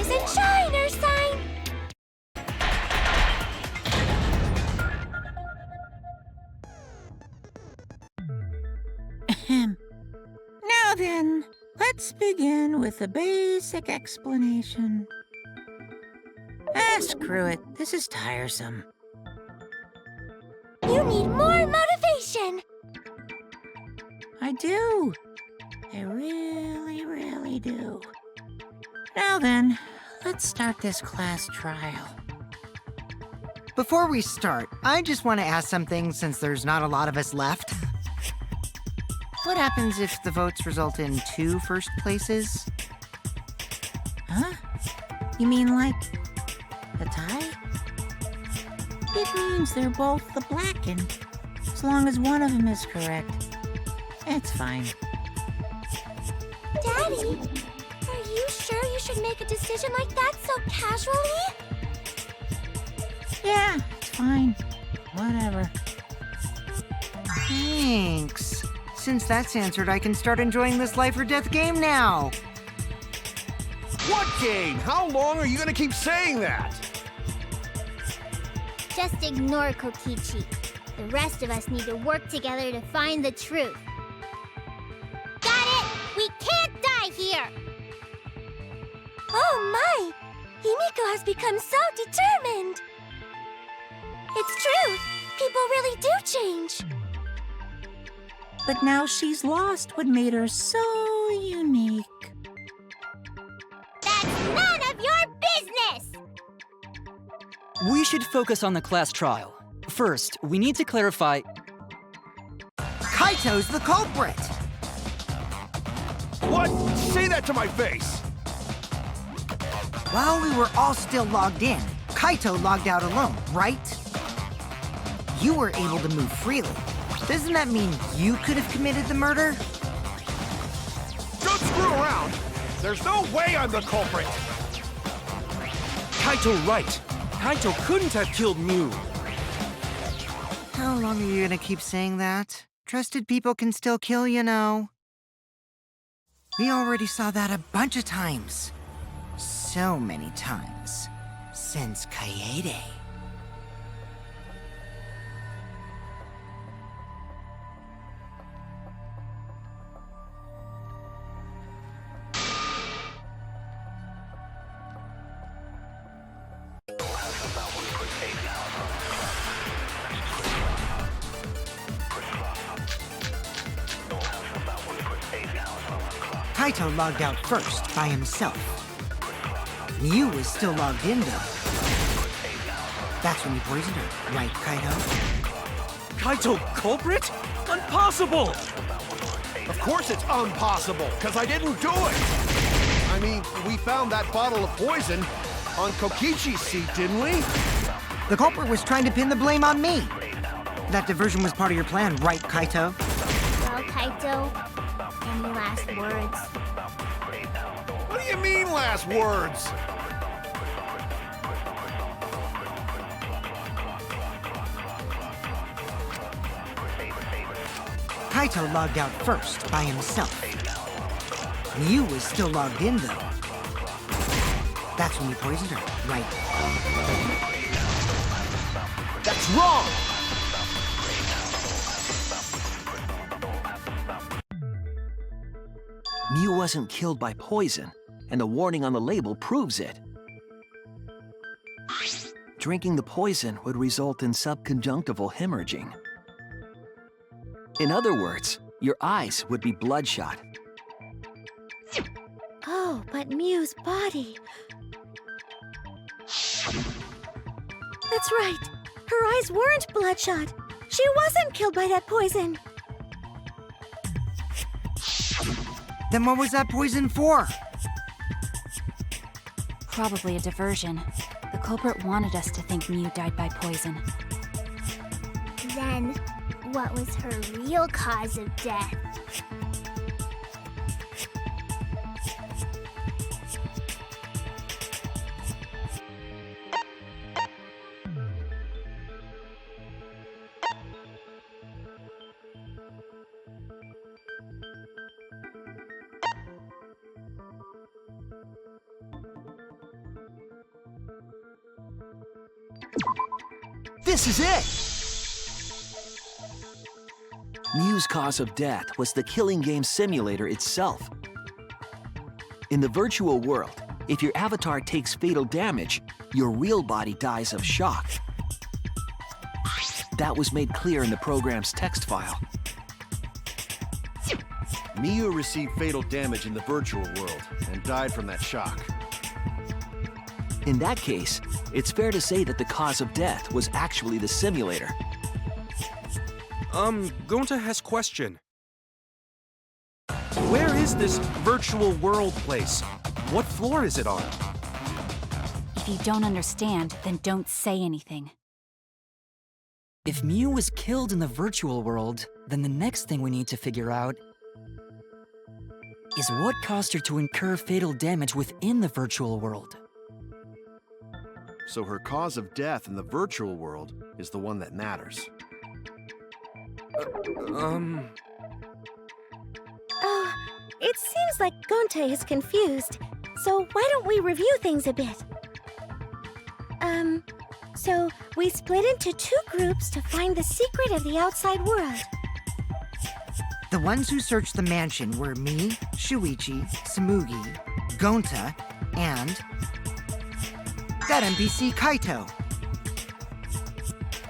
Rise and shine, Earthsign! Now then, let's begin with a basic explanation. Screw it. This is tiresome. You need more motivation! I do. I really, really do. Now then, let's start this class trial. Before we start, I just want to ask something since there's not a lot of us left. What happens if the votes result in 2 first places? Huh? You mean like a tie? It means they're both the blackened. As long as one of them is correct. It's fine. Daddy, are you sure you should make a decision like that so casually? Yeah, it's fine. Whatever. Thanks. Since that's answered, I can start enjoying this life or death game now. What game? How long are you gonna keep saying that? Just ignore Kokichi. The rest of us need to work together to find the truth. Got it! We can't die here! Oh my! Himiko has become so determined! It's true! People really do change! But now she's lost what made her so unique. That's none of your business! We should focus on the class trial. First, we need to clarify... Kaito's the culprit! What? Say that to my face! While we were all still logged in, Kaito logged out alone, right? You were able to move freely. Doesn't that mean you could have committed the murder? Don't screw around! There's no way I'm the culprit! Kaito right. Kaito couldn't have killed Mew. How long are you gonna keep saying that? Trusted people can still kill, you know. We already saw that a bunch of times. So many times. Since Kaede. Kaito logged out first, by himself. Mew was still logged in, though. That's when you poisoned her, right, Kaito? Kaito culprit? Impossible! Of course it's impossible, because I didn't do it! I mean, we found that bottle of poison on Kokichi's seat, didn't we? The culprit was trying to pin the blame on me. That diversion was part of your plan, right, Kaito? Well, Kaito, any last words? What do you mean, last words? Kaito logged out first, by himself. Mew was still logged in, though. That's when you poisoned her, right? That's wrong! Mew wasn't killed by poison, and the warning on the label proves it. Drinking the poison would result in subconjunctival hemorrhaging. In other words, your eyes would be bloodshot. Oh, but Mew's body... That's right. Her eyes weren't bloodshot. She wasn't killed by that poison. Then what was that poison for? Probably a diversion. The culprit wanted us to think Mew died by poison. Then, what was her real cause of death? This is it! Mew's cause of death was the killing game simulator itself. In the virtual world, if your avatar takes fatal damage, your real body dies of shock. That was made clear in the program's text file. Mew received fatal damage in the virtual world and died from that shock. In that case, it's fair to say that the cause of death was actually the simulator. Gonta has question. Where is this virtual world place? What floor is it on? If you don't understand, then don't say anything. If Mew was killed in the virtual world, then the next thing we need to figure out is what caused her to incur fatal damage within the virtual world. So her cause of death in the virtual world is the one that matters. Oh, it seems like Gonta is confused. So why don't we review things a bit? So we split into 2 groups to find the secret of the outside world. The ones who searched the mansion were me, Shuichi, Samugi, Gonta, and that NPC Kaito.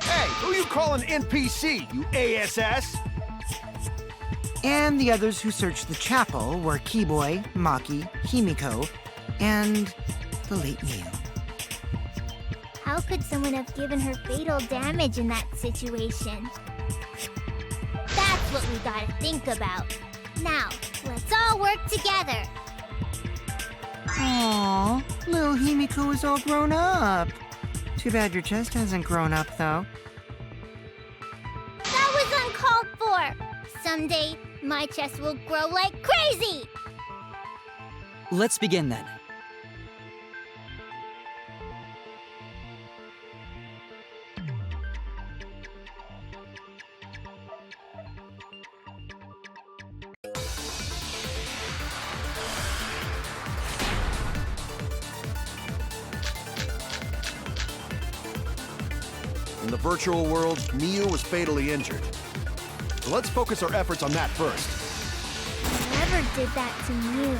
Hey, who you calling NPC, you ASS? And the others who searched the chapel were Keyboy, Maki, Himiko, and the late Mew. How could someone have given her fatal damage in that situation? That's what we gotta think about. Now, let's all work together. Aww, little Himiko is all grown up. Too bad your chest hasn't grown up, though. That was uncalled for. Someday, my chest will grow like crazy. Let's begin then. In the virtual world, Mew was fatally injured. So let's focus our efforts on that first. Whoever did that to Mew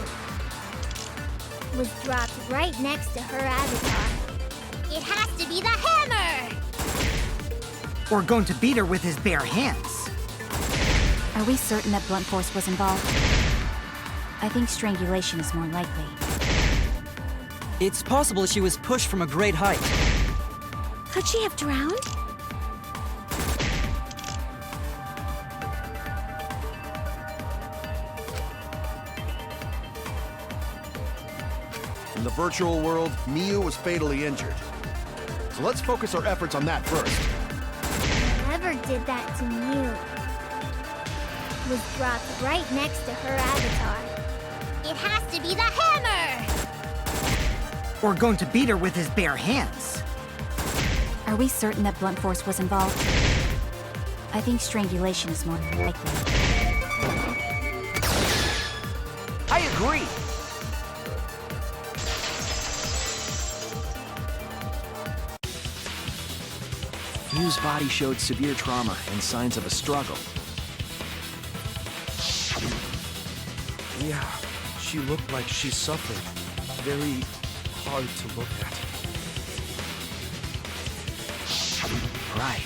was dropped right next to her avatar. It has to be the hammer! Or going to beat her with his bare hands. Are we certain that blunt force was involved? I think strangulation is more likely. It's possible she was pushed from a great height. Could she have drowned? In the virtual world, Mew was fatally injured. So let's focus our efforts on that first. Whoever did that to Mew was dropped right next to her avatar. It has to be the hammer! Or going to beat her with his bare hands. Are we certain that blunt force was involved? I think strangulation is more likely. I agree! Mew's body showed severe trauma and signs of a struggle. Yeah, she looked like she suffered. Very hard to look at. Right.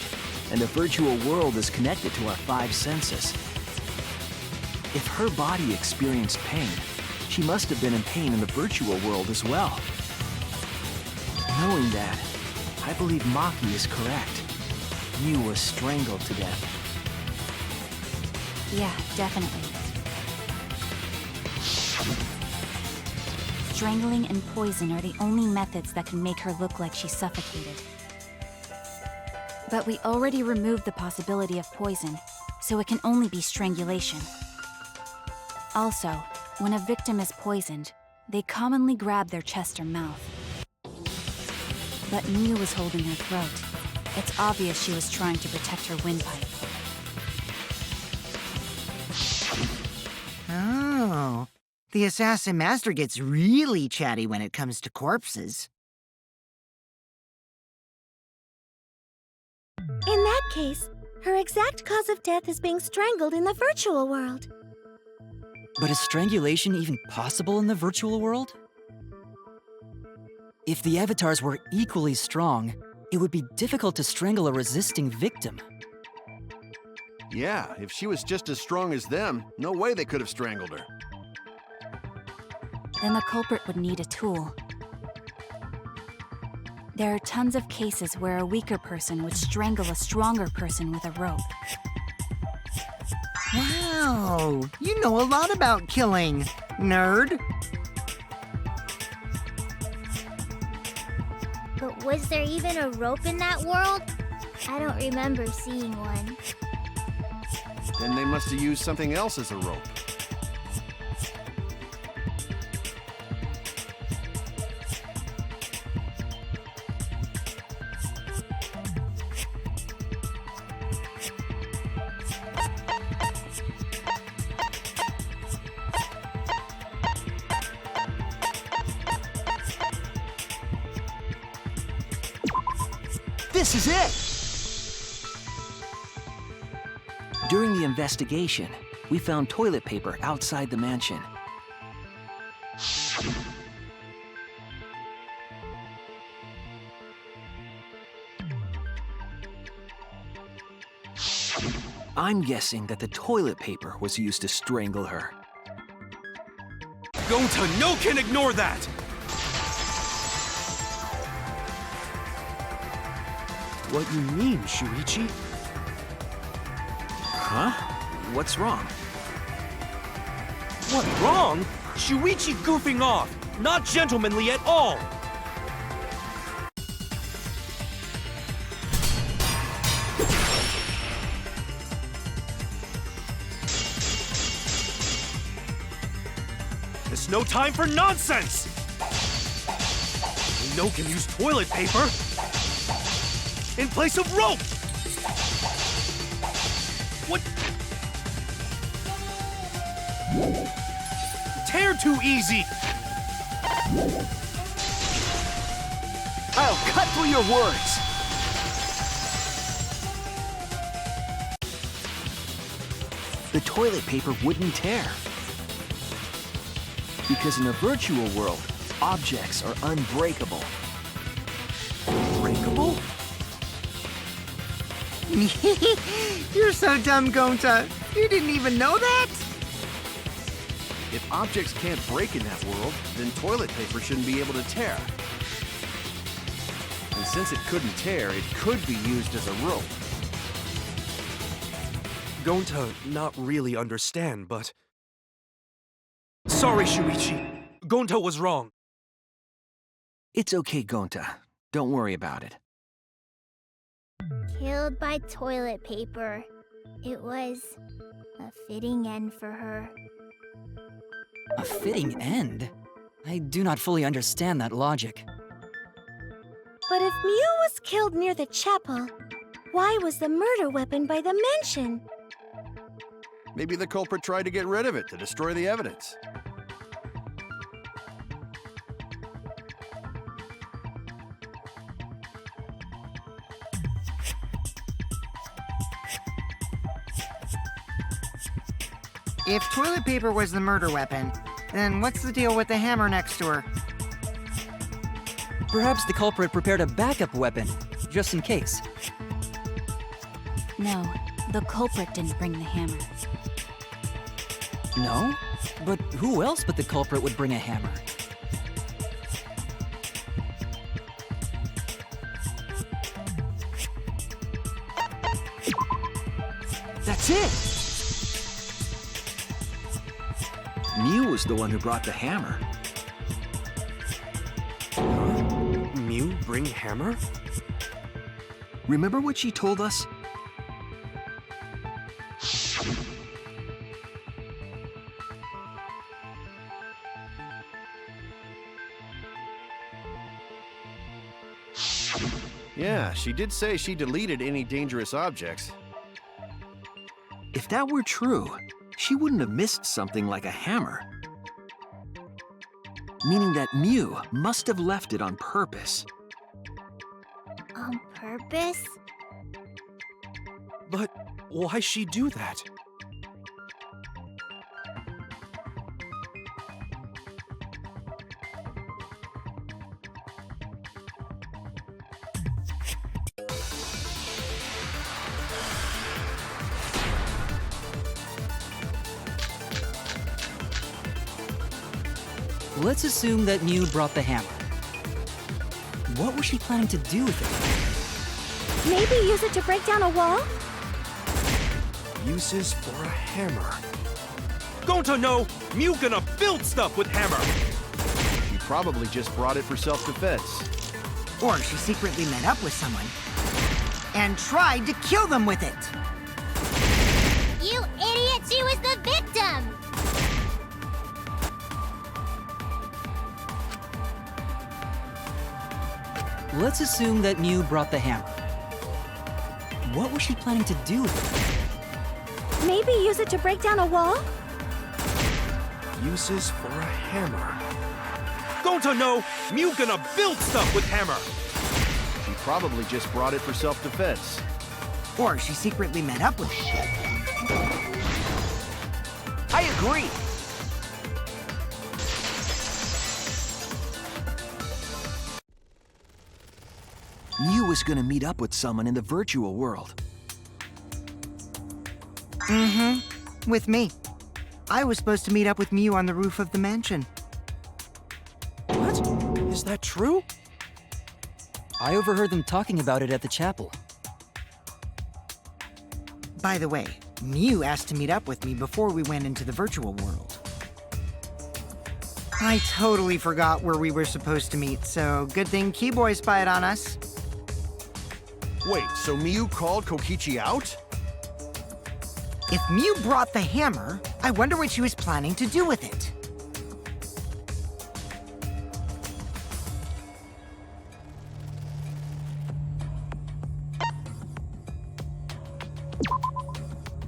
And the virtual world is connected to our 5 senses. If her body experienced pain, she must have been in pain in the virtual world as well. Knowing that, I believe Maki is correct. Mew was strangled to death. Yeah, definitely. Strangling and poison are the only methods that can make her look like she suffocated. But we already removed the possibility of poison, so it can only be strangulation. Also, when a victim is poisoned, they commonly grab their chest or mouth. But Mew was holding her throat. It's obvious she was trying to protect her windpipe. Oh, the assassin master gets really chatty when it comes to corpses. In that case, her exact cause of death is being strangled in the virtual world. But is strangulation even possible in the virtual world? If the avatars were equally strong, it would be difficult to strangle a resisting victim. Yeah, if she was just as strong as them, no way they could have strangled her. Then the culprit would need a tool. There are tons of cases where a weaker person would strangle a stronger person with a rope. Wow, you know a lot about killing, nerd. But was there even a rope in that world? I don't remember seeing one. Then they must have used something else as a rope. This is it! During the investigation, we found toilet paper outside the mansion. I'm guessing that the toilet paper was used to strangle her. Gonta, no can ignore that! What you mean, Shuichi? Huh? What's wrong? What, wrong? Shuichi goofing off! Not gentlemanly at all! There's no time for nonsense! We know can use toilet paper in place of rope! What? Tear too easy! I'll cut through your words! The toilet paper wouldn't tear. Because in a virtual world, objects are unbreakable. Breakable? You're so dumb, Gonta. You didn't even know that? If objects can't break in that world, then toilet paper shouldn't be able to tear. And since it couldn't tear, it could be used as a rope. Gonta not really understand, but... Sorry, Shuichi. Gonta was wrong. It's okay, Gonta. Don't worry about it. Killed by toilet paper. It was a fitting end for her. A fitting end? I do not fully understand that logic. But if Mew was killed near the chapel, why was the murder weapon by the mansion? Maybe the culprit tried to get rid of it to destroy the evidence. If toilet paper was the murder weapon, then what's the deal with the hammer next to her? Perhaps the culprit prepared a backup weapon, just in case. No, the culprit didn't bring the hammer. No? But who else but the culprit would bring a hammer? That's it! Mew was the one who brought the hammer. Mew bring hammer? Remember what she told us? Yeah, she did say she deleted any dangerous objects. If that were true, she wouldn't have missed something like a hammer. Meaning that Mew must have left it on purpose. On purpose? But why'd she do that? Let's assume that Mew brought the hammer. What was she planning to do with it? Maybe use it to break down a wall? Uses for a hammer. Gonta, no! Mew gonna build stuff with hammer! She probably just brought it for self-defense. Or she secretly met up with someone and tried to kill them with it. You idiot! She was the victim! Let's assume that Mew brought the hammer. What was she planning to do with it? Maybe use it to break down a wall? Uses for a hammer. Gonta, no! Mew gonna build stuff with hammer! She probably just brought it for self-defense. Or she secretly met up with I agree. Mew was gonna meet up with someone in the virtual world. with me. I was supposed to meet up with Mew on the roof of the mansion. What? Is that true? I overheard them talking about it at the chapel. By the way, Mew asked to meet up with me before we went into the virtual world. I totally forgot where we were supposed to meet, so good thing Keyboy spied on us. Wait, so Mew called Kokichi out? If Mew brought the hammer, I wonder what she was planning to do with it.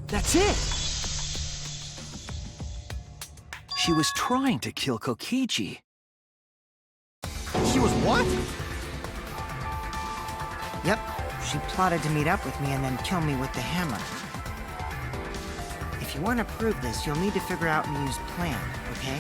That's it! She was trying to kill Kokichi. She was what? Yep, she plotted to meet up with me and then kill me with the hammer. If you want to prove this, you'll need to figure out Mew's plan, okay?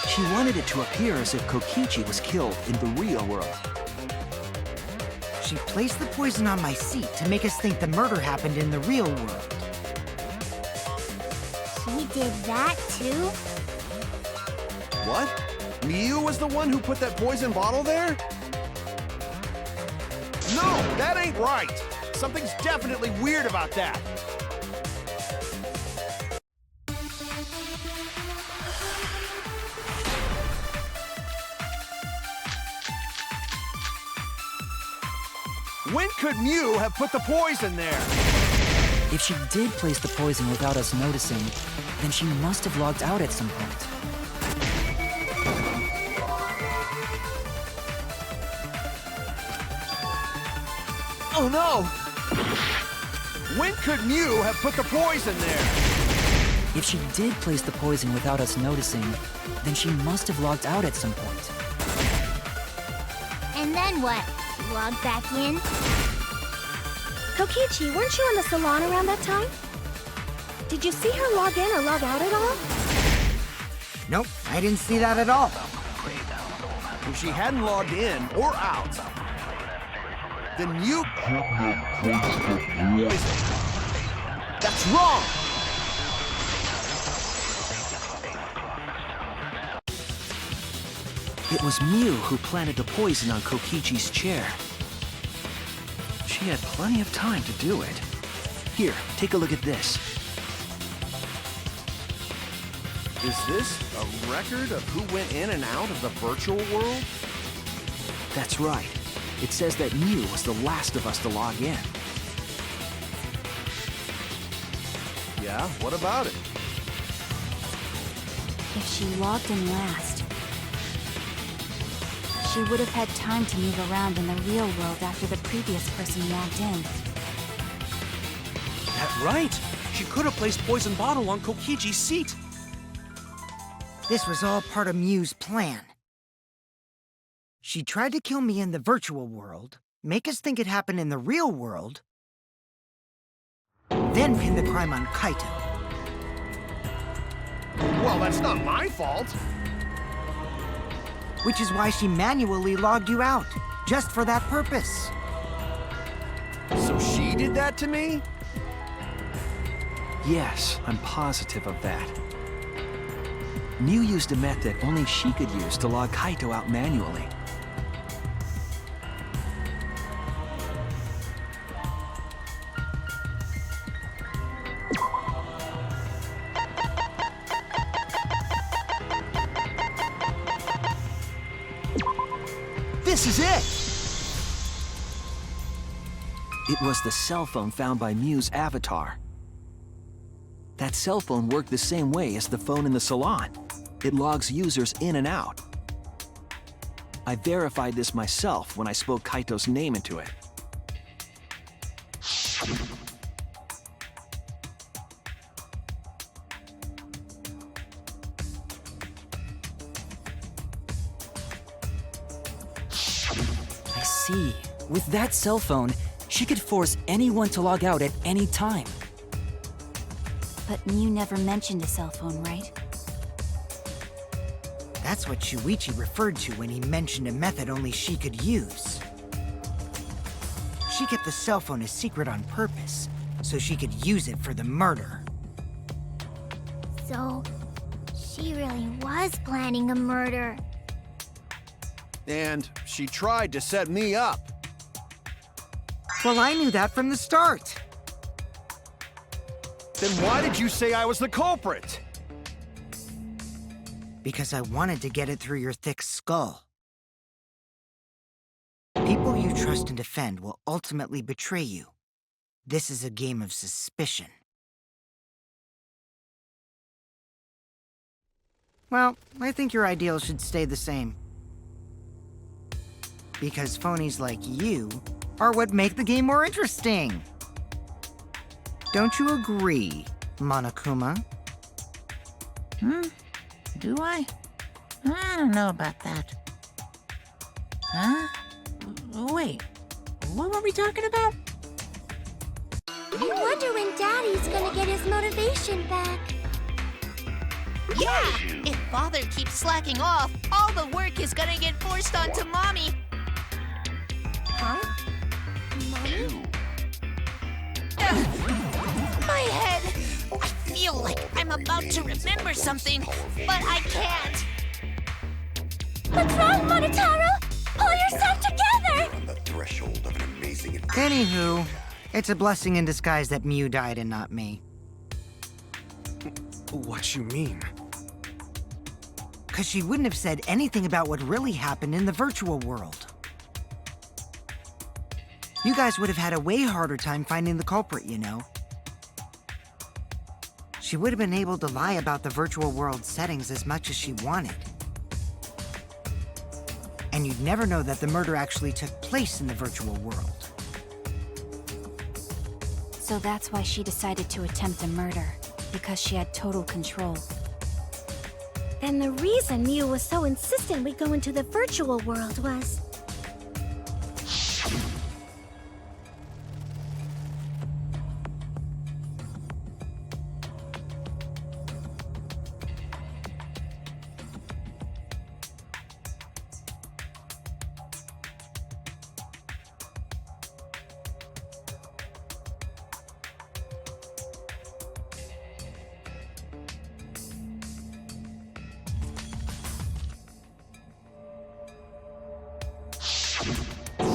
She wanted it to appear as if Kokichi was killed in the real world. She placed the poison on my seat to make us think the murder happened in the real world. She did that too? What? Miu was the one who put that poison bottle there? No, that ain't right. Something's definitely weird about that. When could Miu have put the poison there? If she did place the poison without us noticing, then she must have logged out at some point. Oh no! When could Miu have put the poison there? If she did place the poison without us noticing, then she must have logged out at some point. And then what? She logged back in? Kokichi, weren't you in the salon around that time? Did you see her log in or log out at all? Nope, I didn't see that at all. If she hadn't logged in or out, then you couldn't have poison. That's wrong! It was Miu who planted the poison on Kokichi's chair. She had plenty of time to do it. Here, take a look at this. Is this a record of who went in and out of the virtual world? That's right. It says that Miu was the last of us to log in. Yeah, what about it? If she logged in last, she would have had time to move around in the real world after the previous person logged in. That's right. She could have placed poison bottle on Kokichi's seat. This was all part of Miu's plan. She tried to kill me in the virtual world, make us think it happened in the real world, then pin the crime on Kaito. Well, that's not my fault. Which is why she manually logged you out, just for that purpose. So she did that to me? Yes, I'm positive of that. Miu used a method only she could use to log Kaito out manually. This is it! It was the cell phone found by Miu's avatar. That cell phone worked the same way as the phone in the salon. It logs users in and out. I verified this myself when I spoke Kaito's name into it. I see. With that cell phone, she could force anyone to log out at any time. But Miu never mentioned a cell phone, right? That's what Shuichi referred to when he mentioned a method only she could use. She kept the cell phone a secret on purpose, so she could use it for the murder. So, she really was planning a murder. And she tried to set me up. Well, I knew that from the start. Then why did you say I was the culprit? Because I wanted to get it through your thick skull. People you trust and defend will ultimately betray you. This is a game of suspicion. Well, I think your ideals should stay the same. Because phonies like you are what make the game more interesting. Don't you agree, Monokuma? Do I? I don't know about that. Huh? Wait, what were we talking about? I wonder when Daddy's gonna get his motivation back. Yeah! If Father keeps slacking off, all the work is gonna get forced onto Mommy. Huh? Mommy? My head! I feel like I'm about to remember something, but I can't. What's wrong, Monotaro? Pull yourself together! On the threshold of an amazing Anywho, it's a blessing in disguise that Mew died and not me. What you mean? 'Cause she wouldn't have said anything about what really happened in the virtual world. You guys would have had a way harder time finding the culprit, you know. She would have been able to lie about the virtual world settings as much as she wanted. And you'd never know that the murder actually took place in the virtual world. So that's why she decided to attempt a murder, because she had total control. And the reason Mew was so insistent we go into the virtual world was...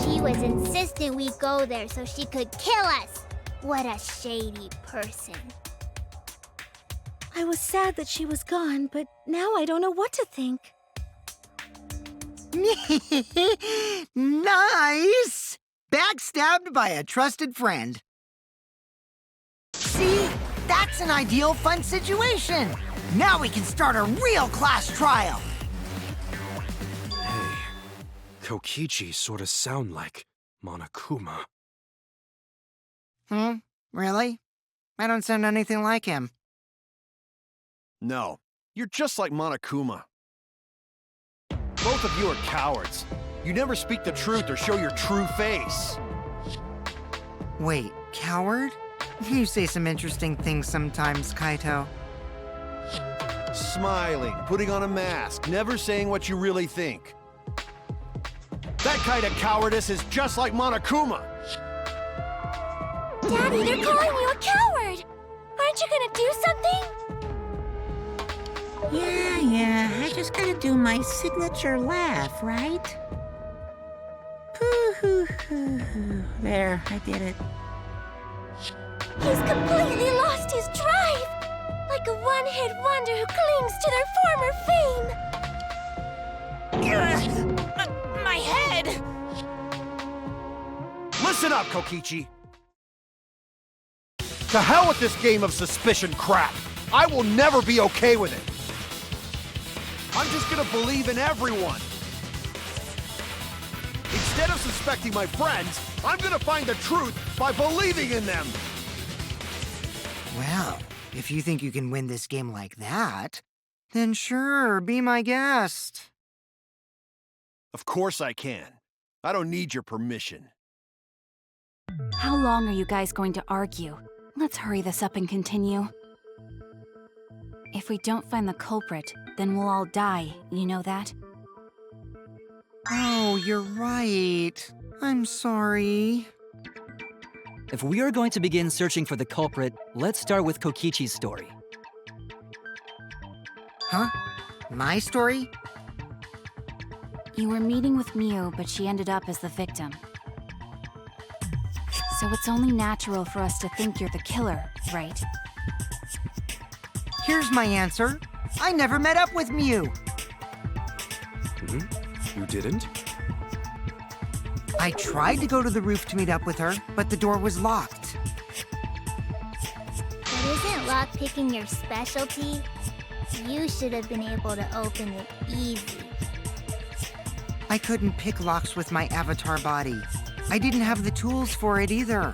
She was insistent we go there so she could kill us. What a shady person. I was sad that she was gone, but now I don't know what to think. Nice! Backstabbed by a trusted friend. See? That's an ideal fun situation! Now we can start a real class trial! Hey, Kokichi sorta sound like Monokuma. Really? I don't sound anything like him. No, you're just like Monokuma. Both of you are cowards. You never speak the truth or show your true face. Wait, coward? You say some interesting things sometimes, Kaito. Smiling, putting on a mask, never saying what you really think. That kind of cowardice is just like Monokuma. Daddy, they're calling you a coward! Aren't you gonna do something? Yeah, I just gotta do my signature laugh, right? Pooh-hoo-hoo-hoo. There, I did it. He's completely lost his drive! Like a one-hit wonder who clings to their former fame! My head! Listen up, Kokichi. To hell with this game of suspicion crap. I will never be okay with it. I'm just gonna believe in everyone. Instead of suspecting my friends, I'm gonna find the truth by believing in them. Well, if you think you can win this game like that, then sure, be my guest. Of course I can. I don't need your permission. How long are you guys going to argue? Let's hurry this up and continue. If we don't find the culprit, then we'll all die, you know that? Oh, you're right. I'm sorry. If we are going to begin searching for the culprit, let's start with Kokichi's story. Huh? My story? You were meeting with Miu, but she ended up as the victim. So it's only natural for us to think you're the killer, right? Here's my answer. I never met up with Miu. You didn't? I tried to go to the roof to meet up with her, but the door was locked. But isn't lockpicking your specialty? You should have been able to open it easy. I couldn't pick locks with my avatar body. I didn't have the tools for it either.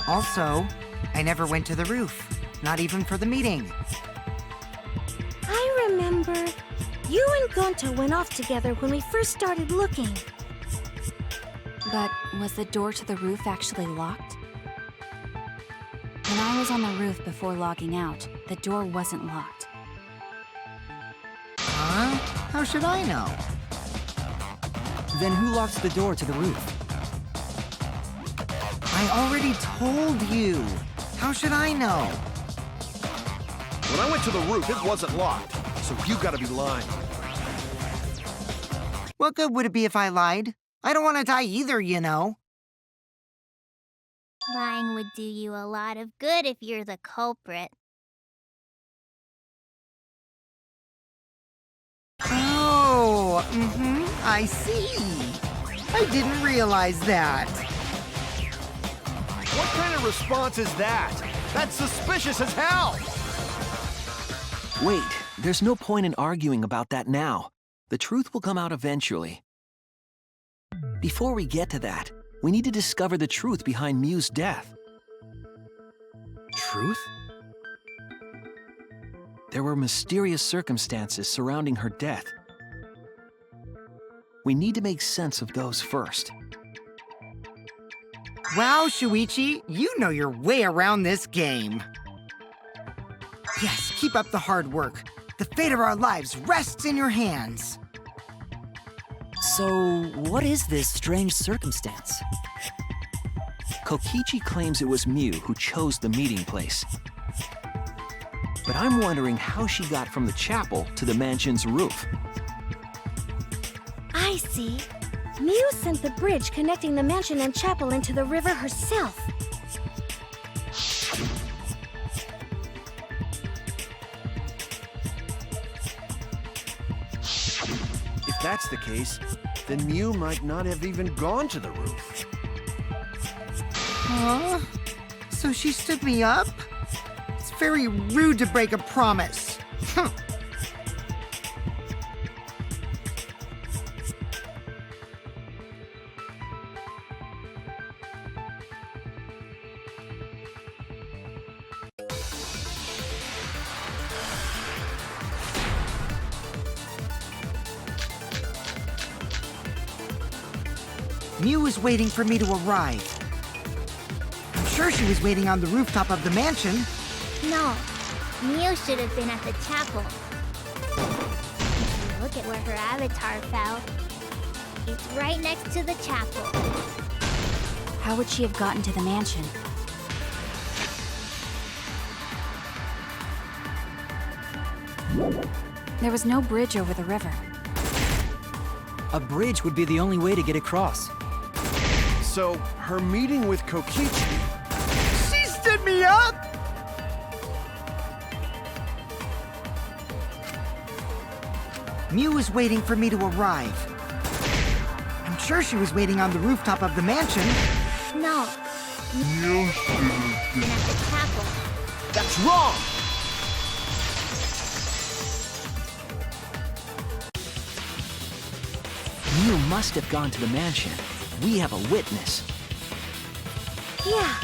Also, I never went to the roof, not even for the meeting. I remember. You and Gonta went off together when we first started looking. But was the door to the roof actually locked? When I was on the roof before logging out, the door wasn't locked. Huh? How should I know? Then who locked the door to the roof? I already told you. How should I know? When I went to the roof, it wasn't locked, so you gotta be lying. What good would it be if I lied? I don't want to die either, you know. Lying would do you a lot of good if you're the culprit. Oh, I see. I didn't realize that. What kind of response is that? That's suspicious as hell! Wait, there's no point in arguing about that now. The truth will come out eventually. Before we get to that, we need to discover the truth behind Miu's death. Truth? There were mysterious circumstances surrounding her death. We need to make sense of those first. Wow, Shuichi, you know your way around this game. Yes, keep up the hard work. The fate of our lives rests in your hands. So, what is this strange circumstance? Kokichi claims it was Miu who chose the meeting place. But I'm wondering how she got from the chapel to the mansion's roof. I see. Miu sent the bridge connecting the mansion and chapel into the river herself. If that's the case, then Miu might not have even gone to the roof. Huh? So she stood me up? It's very rude to break a promise. Miu was waiting for me to arrive. I'm sure she was waiting on the rooftop of the mansion. No, Miu should have been at the chapel. If you look at where her avatar fell, it's right next to the chapel. How would she have gotten to the mansion? There was no bridge over the river. A bridge would be the only way to get across. So, her meeting with Kokichi... She stood me up! Miu was waiting for me to arrive. I'm sure she was waiting on the rooftop of the mansion. No, Miu should have been at the chapel. That's wrong! Miu must have gone to the mansion. We have a witness. Yeah,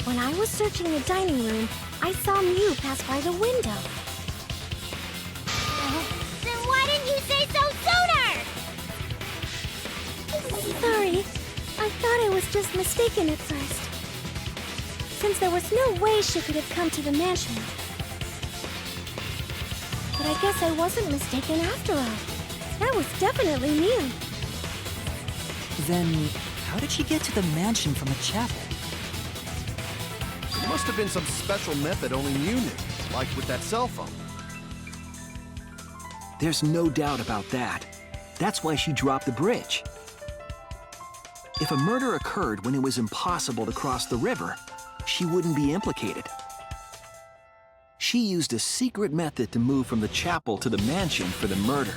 when I was searching the dining room, I saw Miu pass by the window. Then why didn't you say so sooner? Sorry, I thought I was just mistaken at first. Since there was no way she could have come to the mansion. But I guess I wasn't mistaken after all. That was definitely Mew. Then, how did she get to the mansion from the chapel? It must have been some special method only Mew knew, like with that cell phone. There's no doubt about that. That's why she dropped the bridge. If a murder occurred when it was impossible to cross the river, she wouldn't be implicated. She used a secret method to move from the chapel to the mansion for the murder.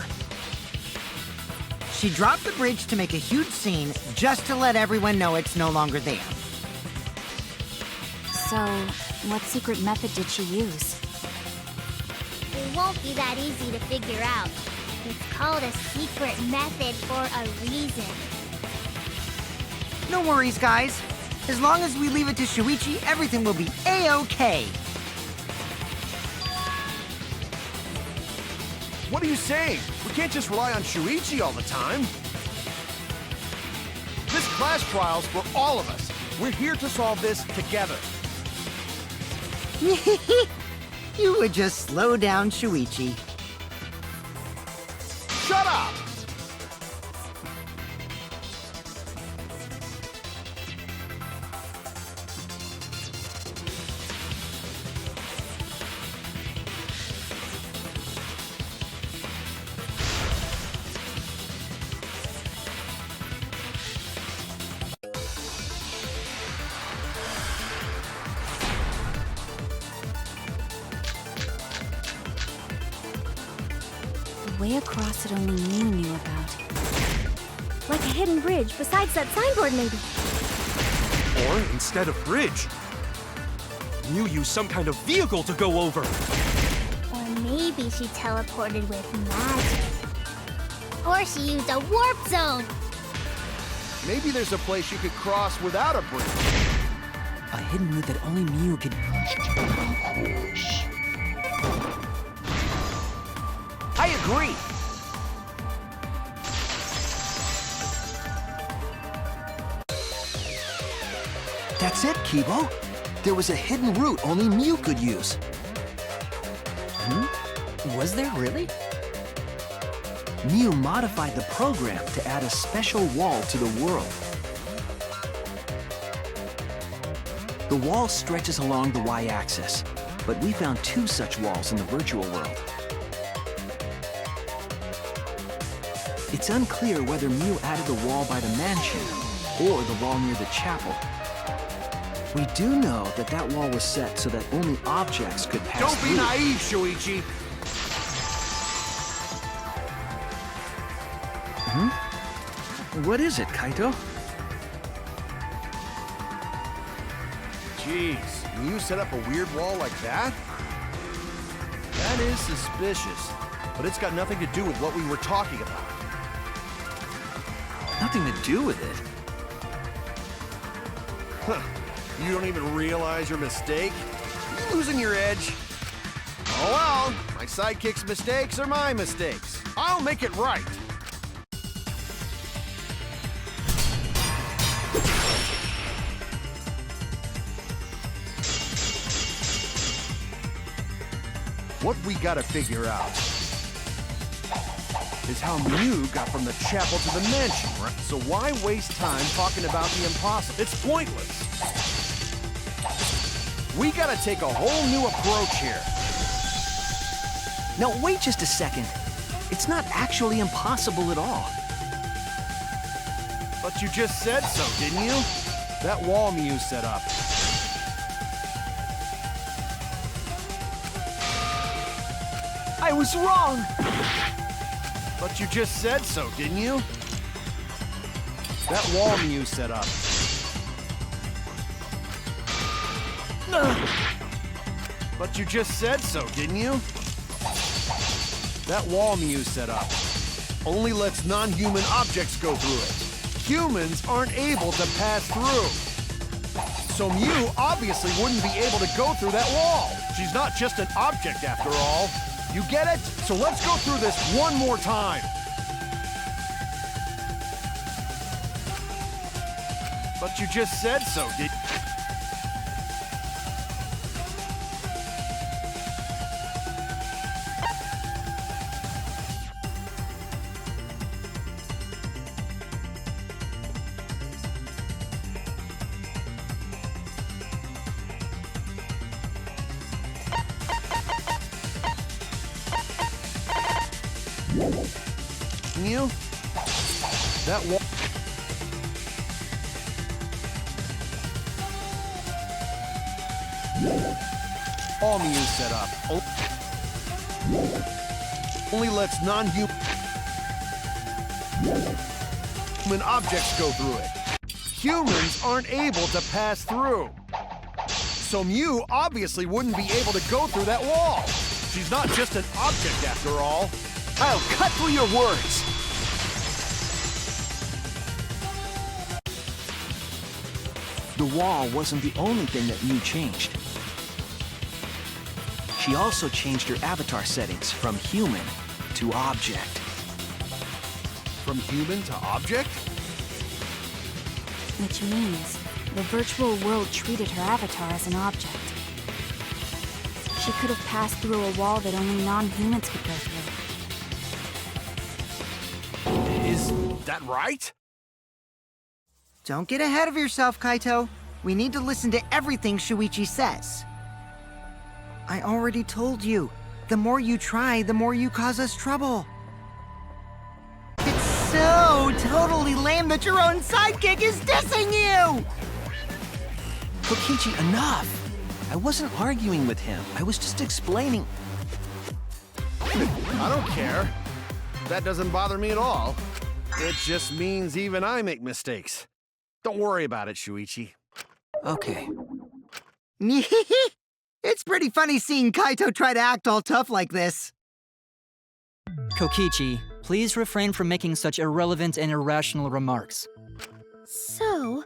She dropped the bridge to make a huge scene just to let everyone know it's no longer there. So, what secret method did she use? It won't be that easy to figure out. It's called a secret method for a reason. No worries, guys. As long as we leave it to Shuichi, everything will be A-OK. What are you saying? We can't just rely on Shuichi all the time. This class trial's for all of us. We're here to solve this together. You would just slow down Shuichi. Shut up! The way across it only Mew knew about. Like a hidden bridge besides that signboard, maybe. Or instead of bridge, Mew used some kind of vehicle to go over. Or maybe she teleported with magic. Or she used a warp zone. Maybe there's a place you could cross without a bridge. A hidden route that only Mew could... I agree. That's it, Kibo. There was a hidden route only Mew could use. Was there really? Mew modified the program to add a special wall to the world. The wall stretches along the y-axis, but we found 2 such walls in the virtual world. It's unclear whether Mew added the wall by the mansion or the wall near the chapel. We do know that that wall was set so that only objects could pass Don't through. be naive, Shuichi. What is it, Kaito? Jeez, Mew set up a weird wall like that? That is suspicious, but it's got nothing to do with what we were talking about. Nothing to do with it. Huh. You don't even realize your mistake? You losing your edge? Oh well, my sidekick's mistakes are my mistakes. I'll make it right. What we gotta figure out is how Mew got from the chapel to the mansion, right? So why waste time talking about the impossible? It's pointless. We gotta take a whole new approach here. Now, wait just a second. It's not actually impossible at all. But you just said so, didn't you? That wall Mew set up. I was wrong! But you just said so, didn't you? That wall Mew set up. But you just said so, didn't you? That wall Mew set up only lets non-human objects go through it. Humans aren't able to pass through. So Mew obviously wouldn't be able to go through that wall. She's not just an object after all. You get it? So let's go through this one more time. But you just said so, did... Mew? That wall... All Mew set up. Only lets non-human objects go through it. Humans aren't able to pass through. So Mew obviously wouldn't be able to go through that wall. She's not just an object after all. I'll cut through your words. The wall wasn't the only thing that Mew changed. She also changed her avatar settings from human to object. From human to object? Which means the virtual world treated her avatar as an object. She could have passed through a wall that only non-humans could go through. Is that right? Don't get ahead of yourself, Kaito. We need to listen to everything Shuichi says. I already told you, the more you try, the more you cause us trouble. It's so totally lame that your own sidekick is dissing you! Kokichi, enough! I wasn't arguing with him. I was just explaining. I don't care. That doesn't bother me at all. It just means even I make mistakes. Don't worry about it, Shuichi. Okay. It's pretty funny seeing Kaito try to act all tough like this. Kokichi, please refrain from making such irrelevant and irrational remarks. So,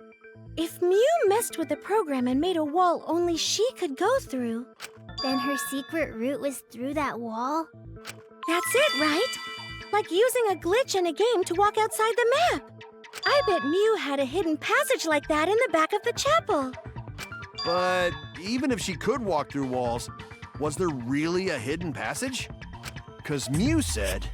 if Mew messed with the program and made a wall only she could go through... Then her secret route was through that wall? That's it, right? Like using a glitch in a game to walk outside the map. I bet Mew had a hidden passage like that in the back of the chapel. But even if she could walk through walls, was there really a hidden passage? 'Cause Mew said...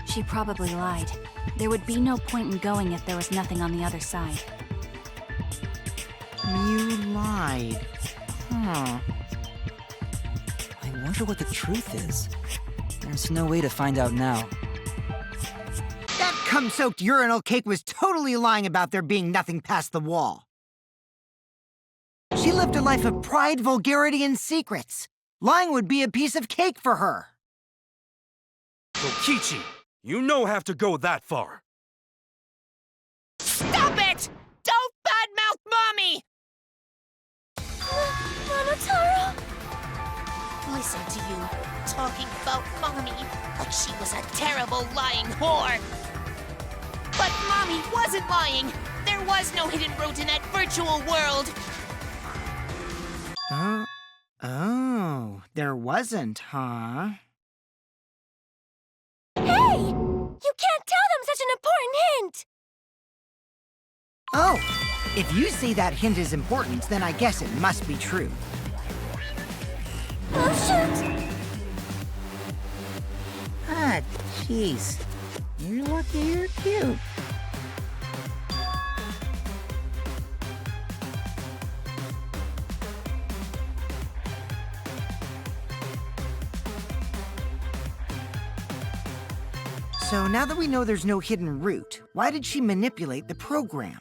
She probably lied. There would be no point in going if there was nothing on the other side. Mew lied. Huh. I wonder what the truth is. There's no way to find out now. That cum-soaked urinal cake was totally lying about there being nothing past the wall. She lived a life of pride, vulgarity, and secrets. Lying would be a piece of cake for her. Kokichi, you no have to go that far. Stop it! Don't badmouth Mommy! Monotaro! Listen to you, talking about Mommy like she was a terrible lying whore. But Mommy wasn't lying. There was no hidden route in that virtual world. Oh, there wasn't, huh? Hey! You can't tell them such an important hint! Oh, if you say that hint is important, then I guess it must be true. Oh, shoot! Ah, jeez. You're lucky you're cute. So now that we know there's no hidden route, why did she manipulate the program?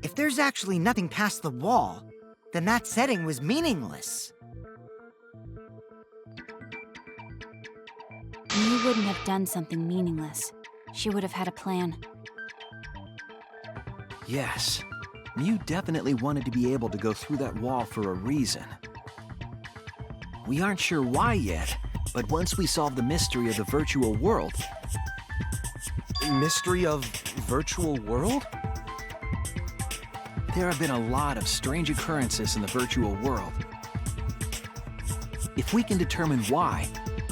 If there's actually nothing past the wall, then that setting was meaningless. Mew wouldn't have done something meaningless. She would have had a plan. Yes. Mew definitely wanted to be able to go through that wall for a reason. We aren't sure why yet, but once we solve the mystery of the virtual world... Mystery of virtual world? There have been a lot of strange occurrences in the virtual world. If we can determine why,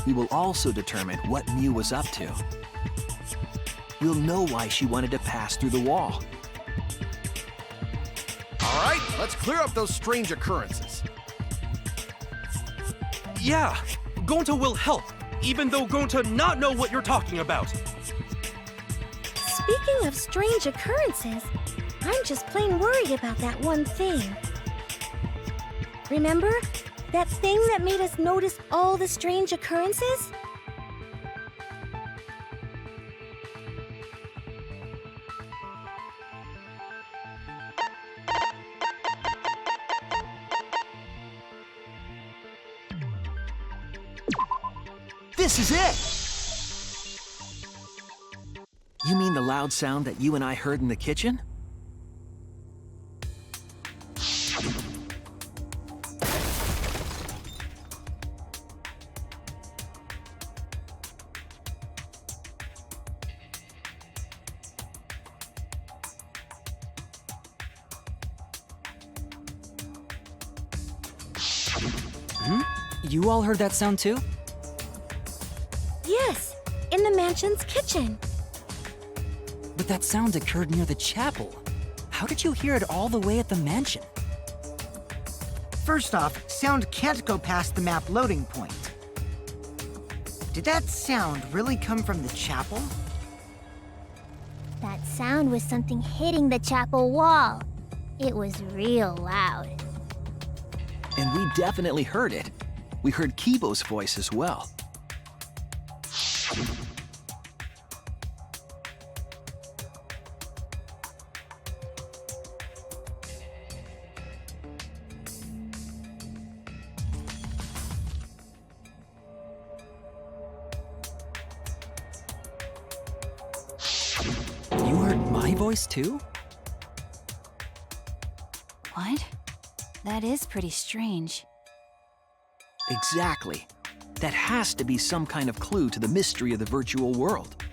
we will also determine what Mew was up to. We'll know why she wanted to pass through the wall. All right, let's clear up those strange occurrences. Yeah, Gonta will help, even though Gonta not know what you're talking about. Speaking of strange occurrences, I'm just plain worried about that one thing. Remember? That thing that made us notice all the strange occurrences? This is it! You mean the loud sound that you and I heard in the kitchen? You all heard that sound too? Yes, in the mansion's kitchen. But that sound occurred near the chapel. How did you hear it all the way at the mansion? First off, sound can't go past the map loading point. Did that sound really come from the chapel? That sound was something hitting the chapel wall. It was real loud. And we definitely heard it. We heard Kibo's voice as well. You heard my voice too? What? That is pretty strange. Exactly. That has to be some kind of clue to the mystery of the virtual world.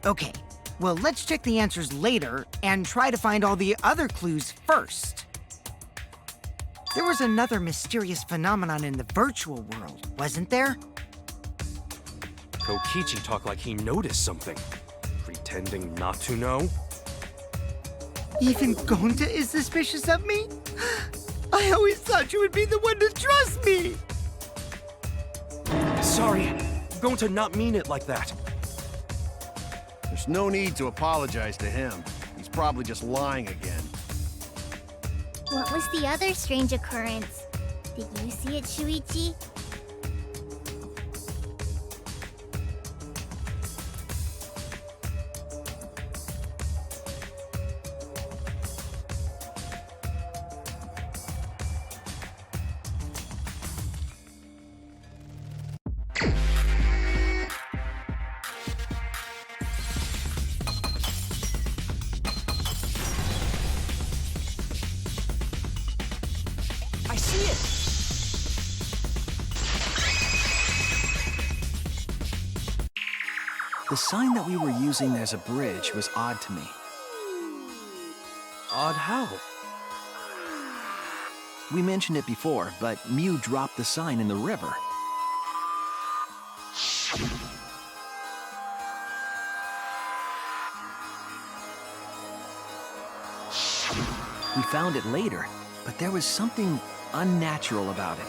Okay, well, let's check the answers later and try to find all the other clues first. There was another mysterious phenomenon in the virtual world, wasn't there? Kokichi talked like he noticed something, pretending not to know. Even Gonta is suspicious of me? I always thought you would be the one to trust me! Sorry, Gonta not mean it like that. There's no need to apologize to him. He's probably just lying again. What was the other strange occurrence? Did you see it, Shuichi? I see it! The sign that we were using as a bridge was odd to me. Odd how? We mentioned it before, but Mew dropped the sign in the river. We found it later, but there was something unnatural about it.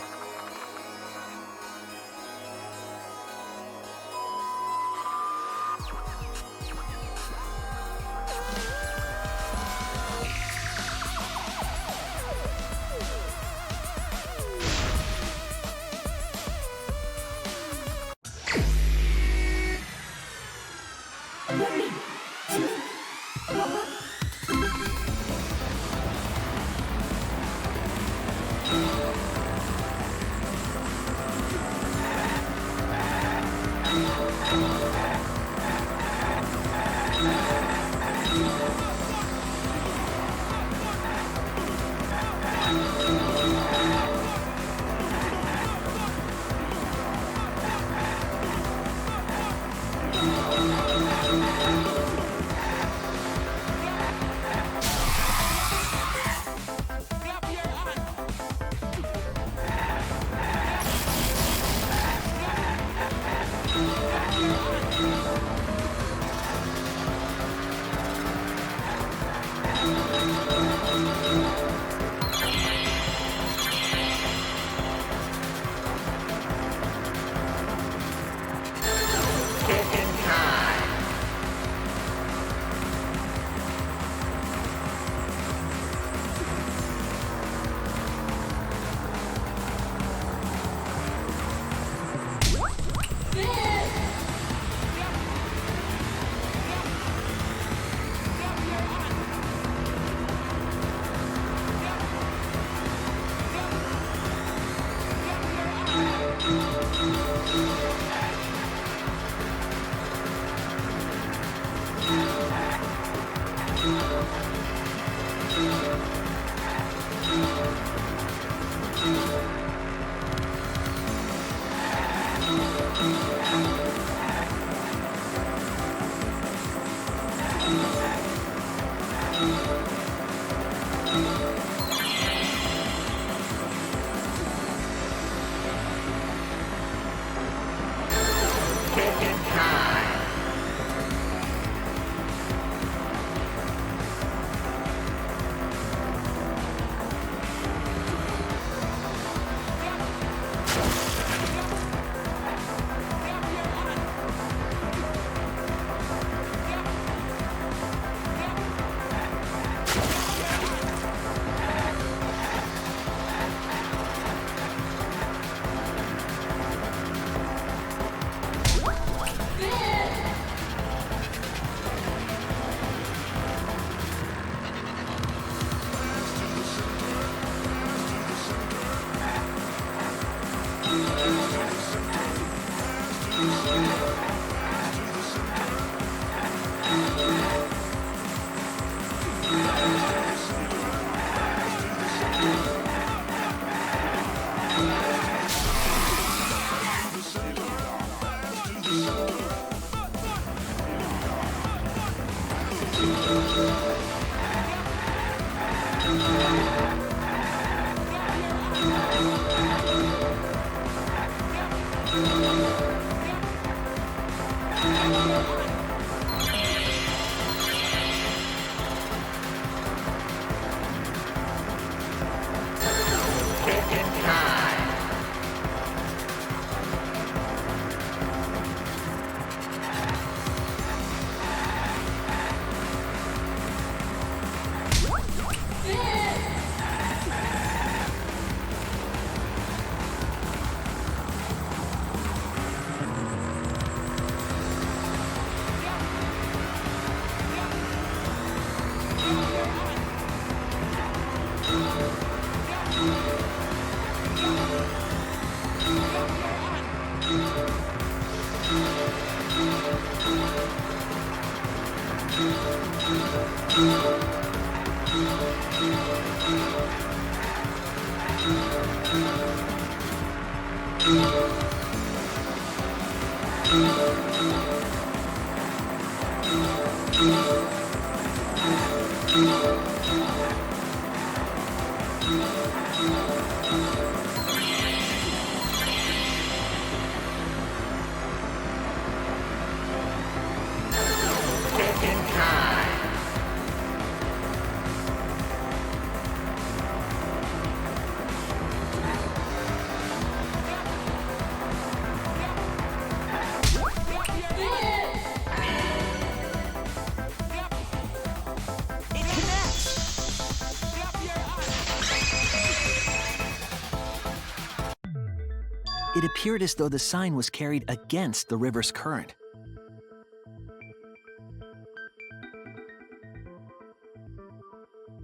It appeared as though the sign was carried against the river's current.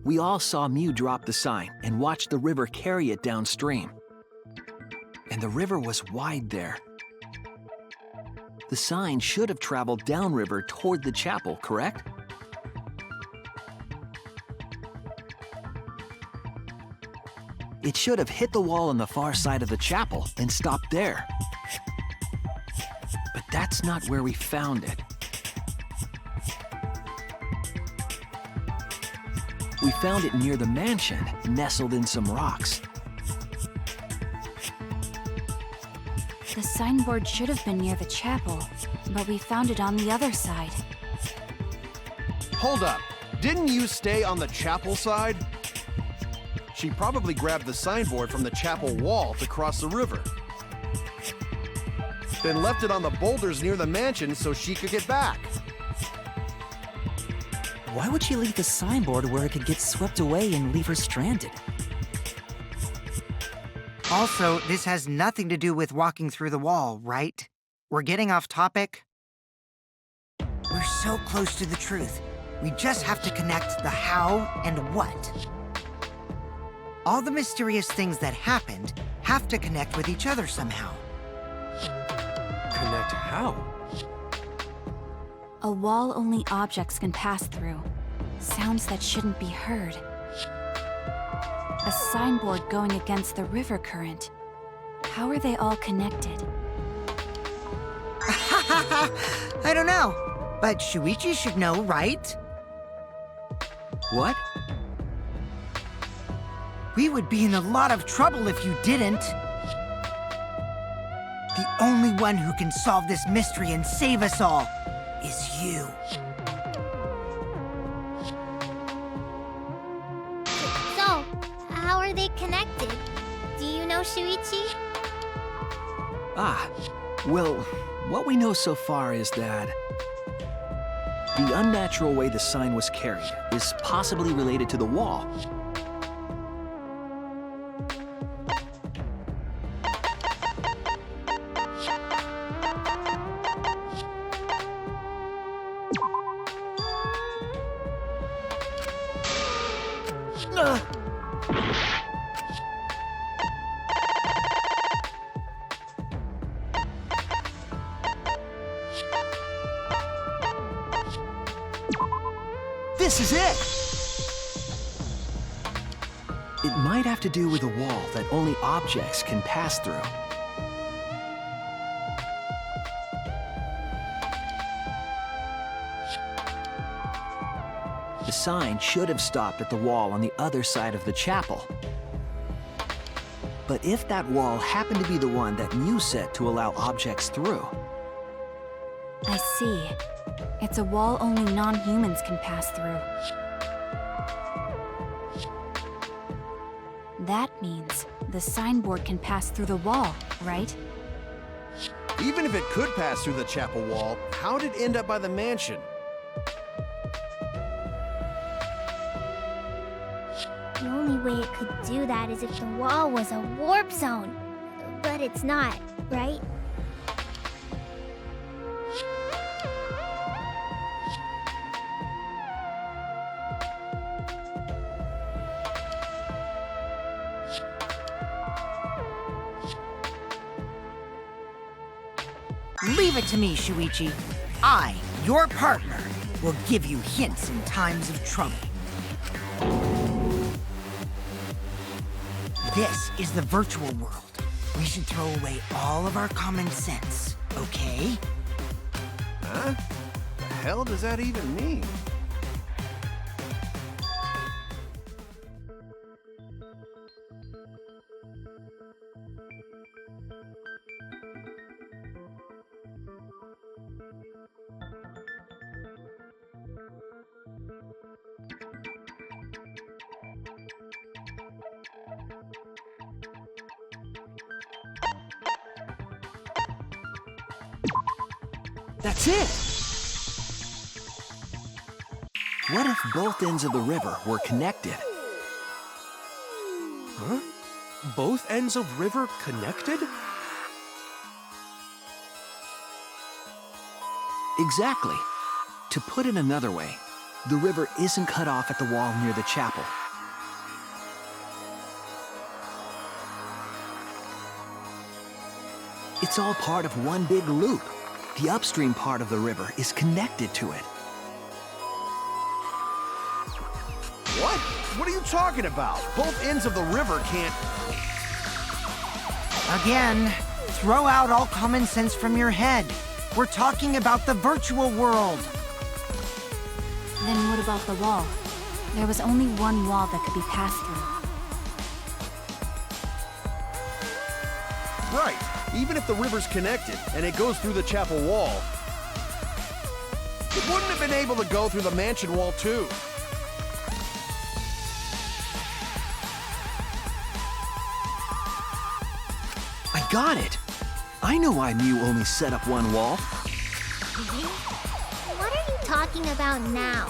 We all saw Mew drop the sign and watch the river carry it downstream. And the river was wide there. The sign should have traveled downriver toward the chapel, correct? It should have hit the wall on the far side of the chapel and stopped there. But that's not where we found it. We found it near the mansion, nestled in some rocks. The signboard should have been near the chapel, but we found it on the other side. Hold up. Didn't you stay on the chapel side? She probably grabbed the signboard from the chapel wall to cross the river. Then left it on the boulders near the mansion so she could get back. Why would she leave the signboard where it could get swept away and leave her stranded? Also, this has nothing to do with walking through the wall, right? We're getting off topic. We're so close to the truth. We just have to connect the how and what. All the mysterious things that happened have to connect with each other somehow. Connect how? A wall only objects can pass through. Sounds that shouldn't be heard. A signboard going against the river current. How are they all connected? I don't know, but Shuichi should know, right? What? We would be in a lot of trouble if you didn't. The only one who can solve this mystery and save us all is you. So, how are they connected? Do you know, Shuichi? Ah, well, what we know so far is that the unnatural way the sign was carried is possibly related to the wall. This is it! It might have to do with a wall that only objects can pass through. The sign should have stopped at the wall on the other side of the chapel. But if that wall happened to be the one that Mew set to allow objects through, I see. It's a wall only non-humans can pass through. That means the signboard can pass through the wall, right? Even if it could pass through the chapel wall, how did it end up by the mansion? The only way it could do that is if the wall was a warp zone. But it's not, right? Leave it to me, Shuichi. I, your partner, will give you hints in times of trouble. This is the virtual world. We should throw away all of our common sense, okay? Huh? The hell does that even mean? that's it! What if both ends of the river were connected? Huh? Both ends of river connected? Exactly. To put it another way, the river isn't cut off at the wall near the chapel. It's all part of one big loop. The upstream part of the river is connected to it. What? What are you talking about? Both ends of the river can't... Again, throw out all common sense from your head. We're talking about the virtual world. Then what about the wall? There was only one wall that could be passed through. Right. Even if the river's connected and it goes through the chapel wall, it wouldn't have been able to go through the mansion wall too. I got it! I know why Mew only set up one wall. What are you talking about now?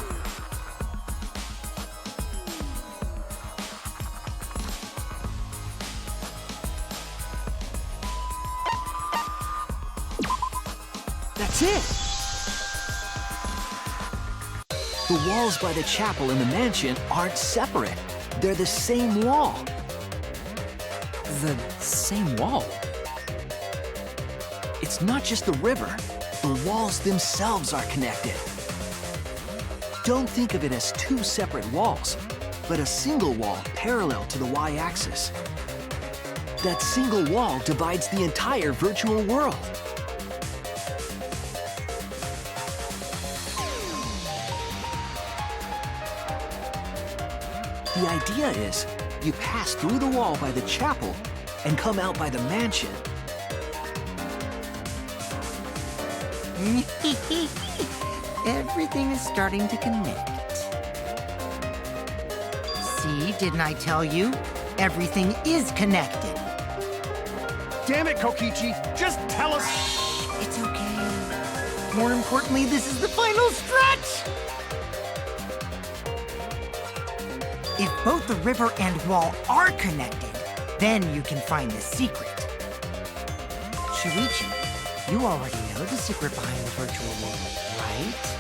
That's it! The walls by the chapel and the mansion aren't separate. They're the same wall. The same wall? It's not just the river. The walls themselves are connected. Don't think of it as two separate walls, but a single wall parallel to the y-axis. That single wall divides the entire virtual world. The idea is, you pass through the wall by the chapel and come out by the mansion. Everything is starting to connect. See, didn't I tell you? Everything is connected. Damn it, Kokichi! Just tell us... It's okay. More importantly, this is the final stretch! If both the river and wall are connected, then you can find the secret. Shuichi, you already know the secret behind the virtual world, right?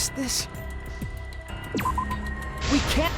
missed this? We can't...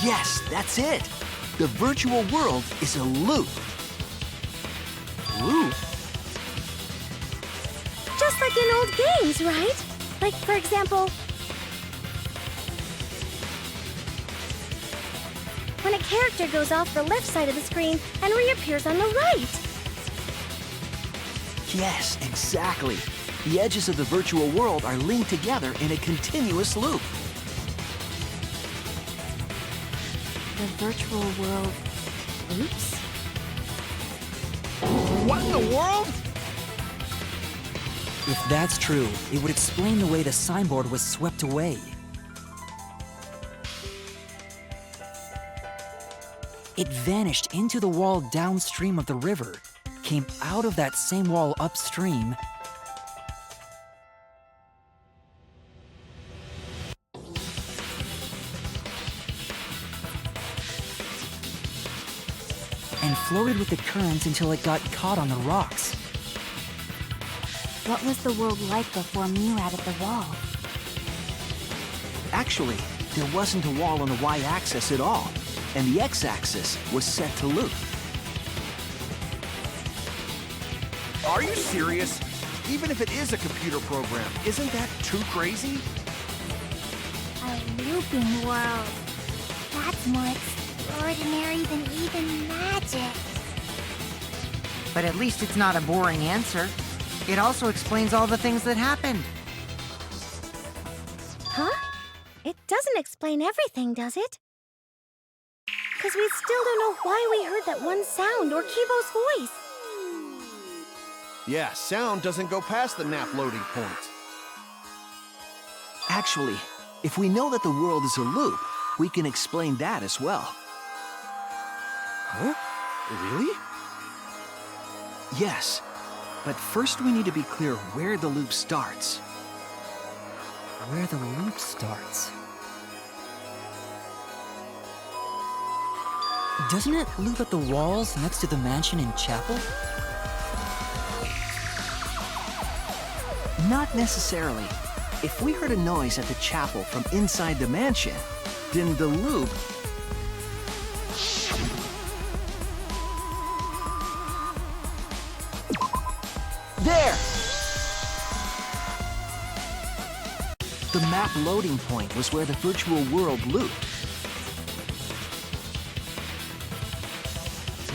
Yes, that's it. The virtual world is a loop. Loop? Just like in old games, right? Like, for example, when a character goes off the left side of the screen and reappears on the right. Yes, exactly. The edges of the virtual world are linked together in a continuous loop. The virtual world. Oops. What in the world? If that's true, it would explain the way the signboard was swept away. It vanished into the wall downstream of the river, came out of that same wall upstream, and floated with the currents until it got caught on the rocks. What was the world like before Mew added the wall? Actually, there wasn't a wall on the y-axis at all, and the x-axis was set to loop. Are you serious? Even if it is a computer program, isn't that too crazy? A looping world. That's more extraordinary than even magic. But at least it's not a boring answer. It also explains all the things that happened. Huh? It doesn't explain everything, does it? Because we still don't know why we heard that one sound or Kibo's voice. Yeah, sound doesn't go past the map loading point. Actually, if we know that the world is a loop, we can explain that as well. Huh? Really? Yes, but first we need to be clear where the loop starts. Where the loop starts. Doesn't it loop at the walls next to the mansion and chapel? Not necessarily. If we heard a noise at the chapel from inside the mansion, then the loop... There! The map loading point was where the virtual world looped.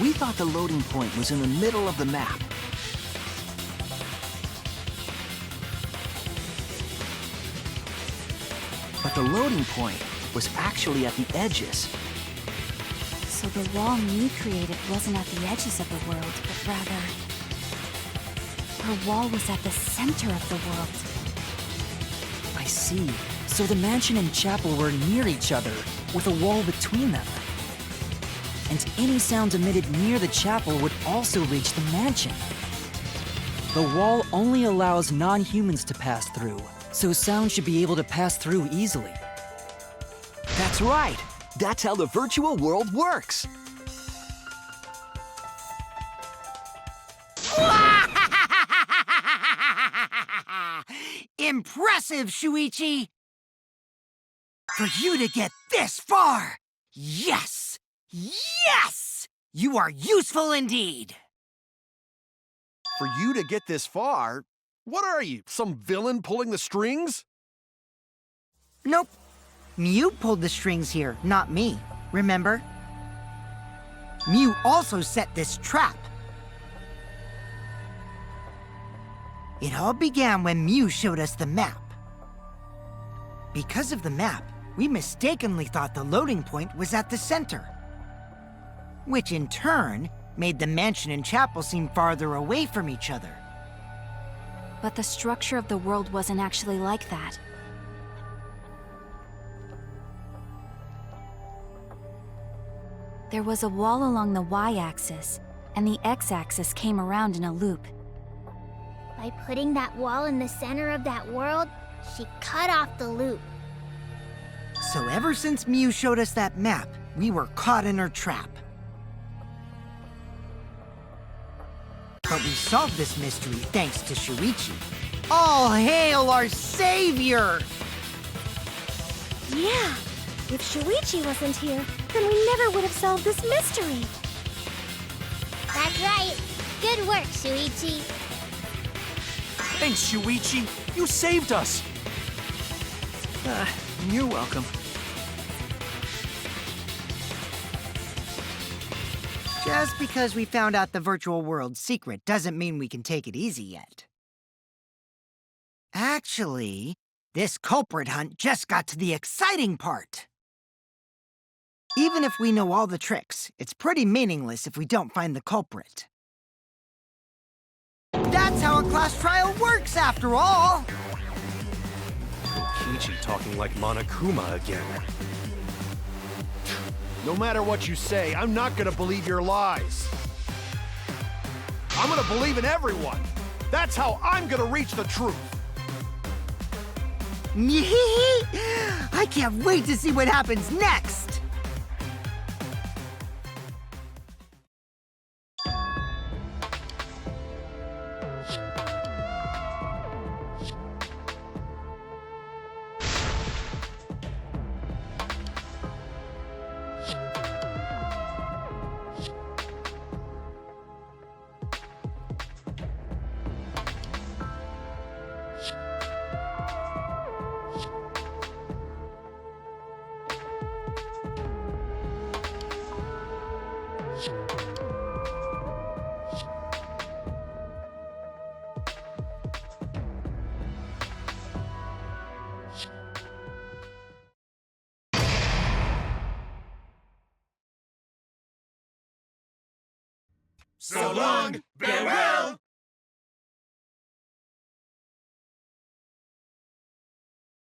We thought the loading point was in the middle of the map. But the loading point was actually at the edges. So the wall Mew created wasn't at the edges of the world, but rather... her wall was at the center of the world. I see. So the mansion and chapel were near each other, with a wall between them. And any sounds emitted near the chapel would also reach the mansion. The wall only allows non-humans to pass through, so sound should be able to pass through easily. That's right! That's how the virtual world works! Impressive, Shuichi! For you to get this far! Yes! Yes! You are useful indeed! For you to get this far? What are you, some villain pulling the strings? Nope. Mew pulled the strings here, not me. Remember? Mew also set this trap. It all began when Mew showed us the map. Because of the map, we mistakenly thought the loading point was at the center, which in turn made the mansion and chapel seem farther away from each other. But the structure of the world wasn't actually like that. There was a wall along the y-axis, and the x-axis came around in a loop. By putting that wall in the center of that world, she cut off the loop. So ever since Mew showed us that map, we were caught in her trap. But we solved this mystery thanks to Shuichi. All hail our savior! Yeah, if Shuichi wasn't here, then we never would have solved this mystery. That's right. Good work, Shuichi. Thanks, Shuichi. You saved us. You're welcome. Just because we found out the virtual world's secret doesn't mean we can take it easy yet. Actually, this culprit hunt just got to the exciting part. Even if we know all the tricks, it's pretty meaningless if we don't find the culprit. That's how a class trial works, after all! Kokichi talking like Monokuma again. No matter what you say, I'm not gonna believe your lies. I'm gonna believe in everyone. That's how I'm gonna reach the truth. I can't wait to see what happens next! So long, farewell!